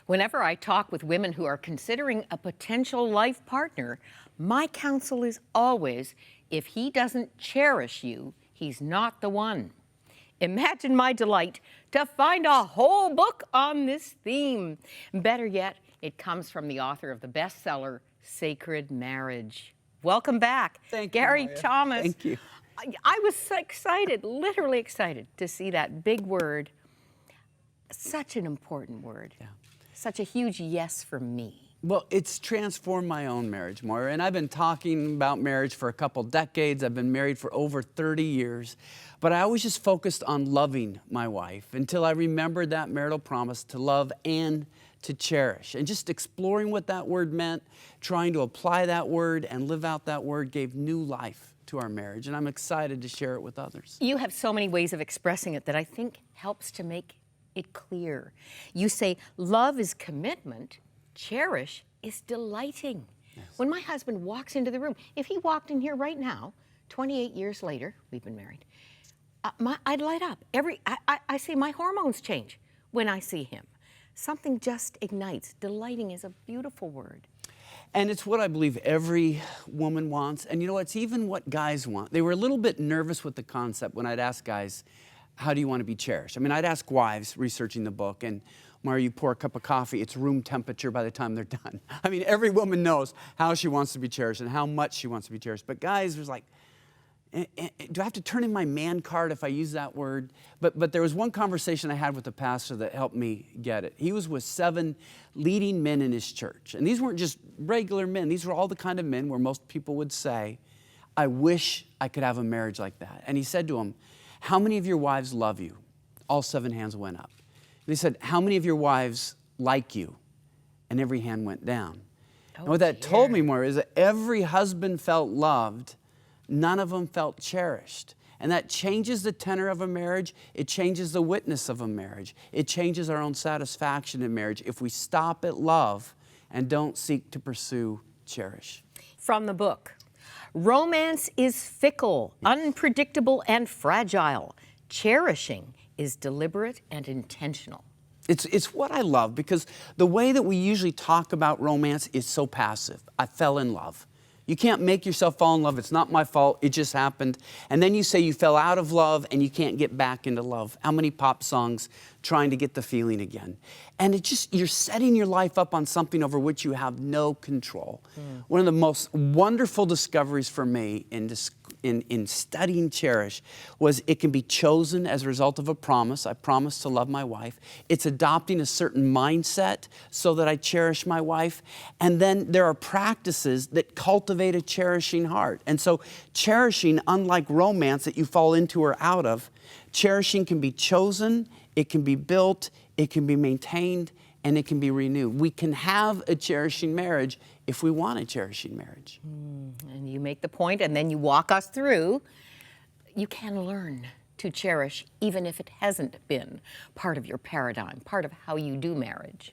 Whenever I talk with women who are considering a potential life partner, my counsel is always, if he doesn't cherish you, he's not the one. Imagine my delight to find a whole book on this theme. Better yet, it comes from the author of the bestseller, Sacred Marriage. Welcome back, Thank Gary you, Maria. Thomas. Thank you. I was so excited, literally excited, to see that big word. Such an important word. Yeah. Such a huge yes for me. Well, it's transformed my own marriage, Moira, and I've been talking about marriage for a couple decades. I've been married for over 30 years, but I always just focused on loving my wife until I remembered that marital promise to love and to cherish. And just exploring what that word meant, trying to apply that word and live out that word gave new life to our marriage, and I'm excited to share it with others. You have so many ways of expressing it that I think helps to make it clear. You say, love is commitment, cherish is delighting. Yes. When my husband walks into the room, if he walked in here right now, 28 years later, we've been married, I'd light up. I say my hormones change when I see him. Something just ignites. Delighting is a beautiful word. And it's what I believe every woman wants. And you know, it's even what guys want. They were a little bit nervous with the concept when I'd ask guys, how do you want to be cherished? I mean, I'd ask wives researching the book, and Mario, you pour a cup of coffee, it's room temperature by the time they're done. I mean, every woman knows how she wants to be cherished and how much she wants to be cherished. But guys, was like, do I have to turn in my man card if I use that word? But there was one conversation I had with a pastor that helped me get it. He was with 7 leading men in his church. And these weren't just regular men. These were all the kind of men where most people would say, I wish I could have a marriage like that. And he said to them, how many of your wives love you? All 7 hands went up. And he said, how many of your wives like you? And every hand went down. And what that told me more is that every husband felt loved, none of them felt cherished. And that changes the tenor of a marriage. It changes the witness of a marriage. It changes our own satisfaction in marriage if we stop at love and don't seek to pursue cherish. From the book, romance is fickle, unpredictable, and fragile. Cherishing is deliberate and intentional. It's what I love, because the way that we usually talk about romance is so passive. I fell in love. You can't make yourself fall in love. It's not my fault. It just happened. And then you say you fell out of love and you can't get back into love. How many pop songs trying to get the feeling again? And it just, you're setting your life up on something over which you have no control. One of the most wonderful discoveries for me in studying Cherish was it can be chosen as a result of a promise. I promise to love my wife. It's adopting a certain mindset so that I cherish my wife. And then there are practices that cultivate a cherishing heart. And so cherishing, unlike romance that you fall into or out of, cherishing can be chosen, it can be built, it can be maintained, and it can be renewed. We can have a cherishing marriage if we want a cherishing marriage. And you make the point, and then you walk us through. You can learn to cherish even if it hasn't been part of your paradigm, part of how you do marriage.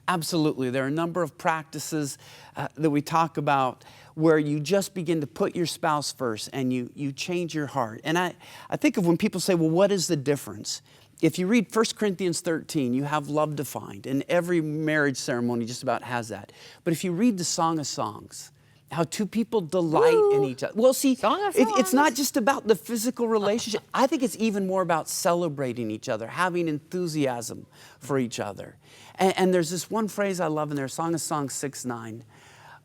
Absolutely. There are a number of practices that we talk about where you just begin to put your spouse first and you change your heart. And I think of when people say, well, what is the difference? If you read 1 Corinthians 13, you have love defined, and every marriage ceremony just about has that. But if you read the Song of Songs, how 2 people delight in each other. Well, see, it's not just about the physical relationship. I think it's even more about celebrating each other, having enthusiasm for each other. And there's this one phrase I love in there, Song of Songs 6:9.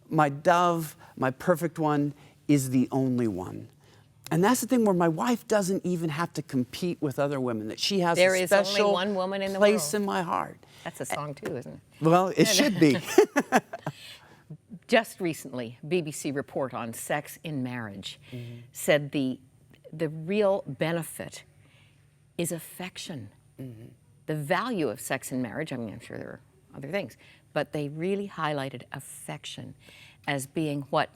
My dove, my perfect one, is the only one. And that's the thing where my wife doesn't even have to compete with other women, that she has a special only one woman in the place world. in my heart. That's a song too, isn't it? Well, it should be. Just recently, BBC report on sex in marriage said the real benefit is affection. The value of sex in marriage, I mean, I'm sure there are other things, but they really highlighted affection as being what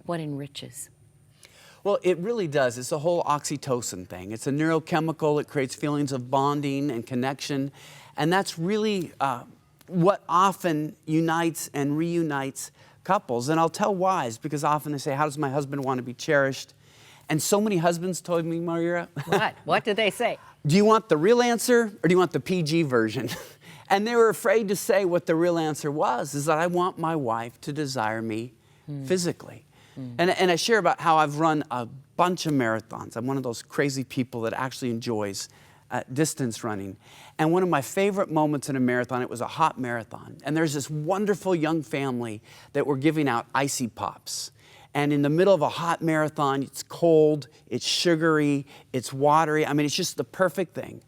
enriches. Well, it really does. It's the whole oxytocin thing. It's a neurochemical. It creates feelings of bonding and connection. And that's really what often unites and reunites couples. And I'll tell wives, because often they say, how does my husband want to be cherished? And so many husbands told me, Maria. What? What did they say? Do you want the real answer or do you want the PG version? And they were afraid to say what the real answer was, is that I want my wife to desire me physically. And I share about how I've run a bunch of marathons. I'm one of those crazy people that actually enjoys distance running. And one of my favorite moments in a marathon, it was a hot marathon. And there's this wonderful young family that were giving out icy pops. And in the middle of a hot marathon, it's cold, it's sugary, it's watery. I mean, it's just the perfect thing.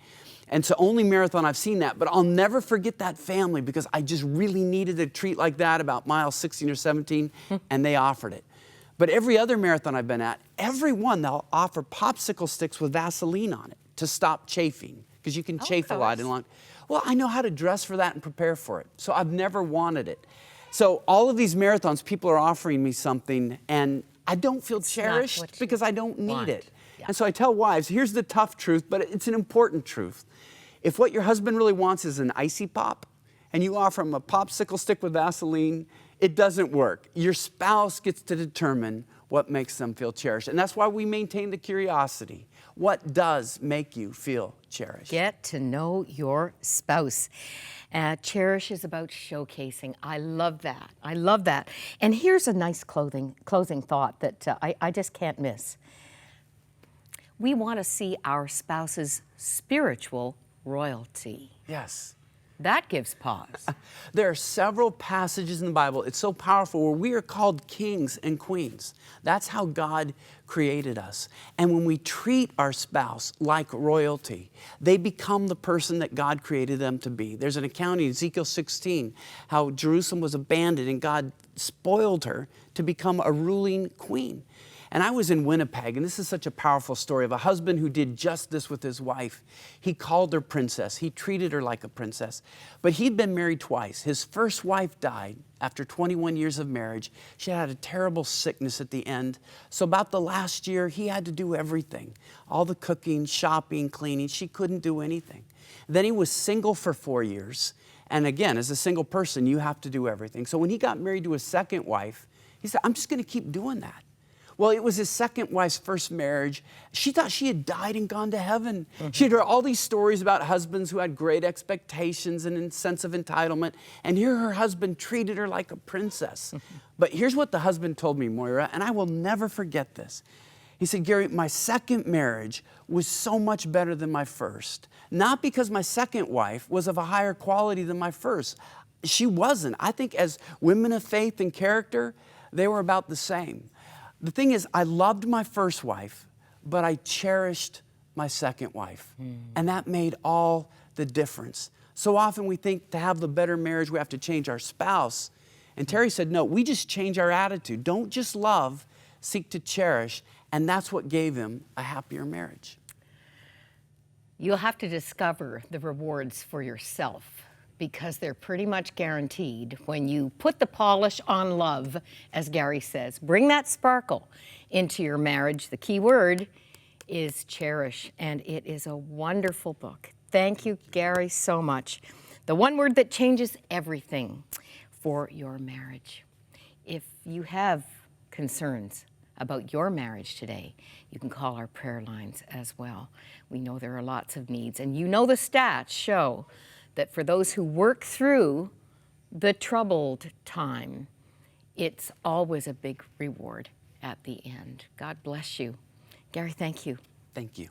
And it's the only marathon I've seen that, but I'll never forget that family because I just really needed a treat like that about mile 16 or 17, and they offered it. But every other marathon I've been at, every one they'll offer popsicle sticks with Vaseline on it to stop chafing, because you can chafe a lot in long. Well, I know how to dress for that and prepare for it, so I've never wanted it. So all of these marathons, people are offering me something, and I don't feel cherished because I don't need it. Yeah. And so I tell wives, here's the tough truth, but it's an important truth. If what your husband really wants is an icy pop, and you offer him a popsicle stick with Vaseline, it doesn't work. Your spouse gets to determine what makes them feel cherished. And that's why we maintain the curiosity. What does make you feel cherished? Get to know your spouse. Cherish is about showcasing. I love that. I love that. And here's a nice closing thought that I just can't miss. We want to see our spouse's spiritual royalty. Yes. That gives pause. There are several passages in the Bible, it's so powerful, where we are called kings and queens. That's how God created us. And when we treat our spouse like royalty, they become the person that God created them to be. There's an account in Ezekiel 16, how Jerusalem was abandoned and God spoiled her to become a ruling queen. And I was in Winnipeg, and this is such a powerful story of a husband who did just this with his wife. He called her princess. He treated her like a princess. But he'd been married twice. His first wife died after 21 years of marriage. She had a terrible sickness at the end. So about the last year, he had to do everything. All the cooking, shopping, cleaning. She couldn't do anything. Then he was single for 4 years. And again, as a single person, you have to do everything. So when he got married to his second wife, he said, I'm just going to keep doing that. Well, it was his second wife's first marriage. She thought she had died and gone to heaven. She had heard all these stories about husbands who had great expectations and a sense of entitlement. And here her husband treated her like a princess. But here's what the husband told me, Moira, and I will never forget this. He said, Gary, my second marriage was so much better than my first. Not because my second wife was of a higher quality than my first. She wasn't. I think as women of faith and character, they were about the same. The thing is, I loved my first wife, but I cherished my second wife. And that made all the difference. So often we think to have the better marriage, we have to change our spouse. And Terry said, no, we just change our attitude. Don't just love, seek to cherish. And that's what gave him a happier marriage. You'll have to discover the rewards for yourself, because they're pretty much guaranteed when you put the polish on love, as Gary says. Bring that sparkle into your marriage. The key word is cherish, and it is a wonderful book. Thank you, Gary, so much. The one word that changes everything for your marriage. If you have concerns about your marriage today, you can call our prayer lines as well. We know there are lots of needs, and you know the stats show that for those who work through the troubled time, it's always a big reward at the end. God bless you. Gary, thank you. Thank you.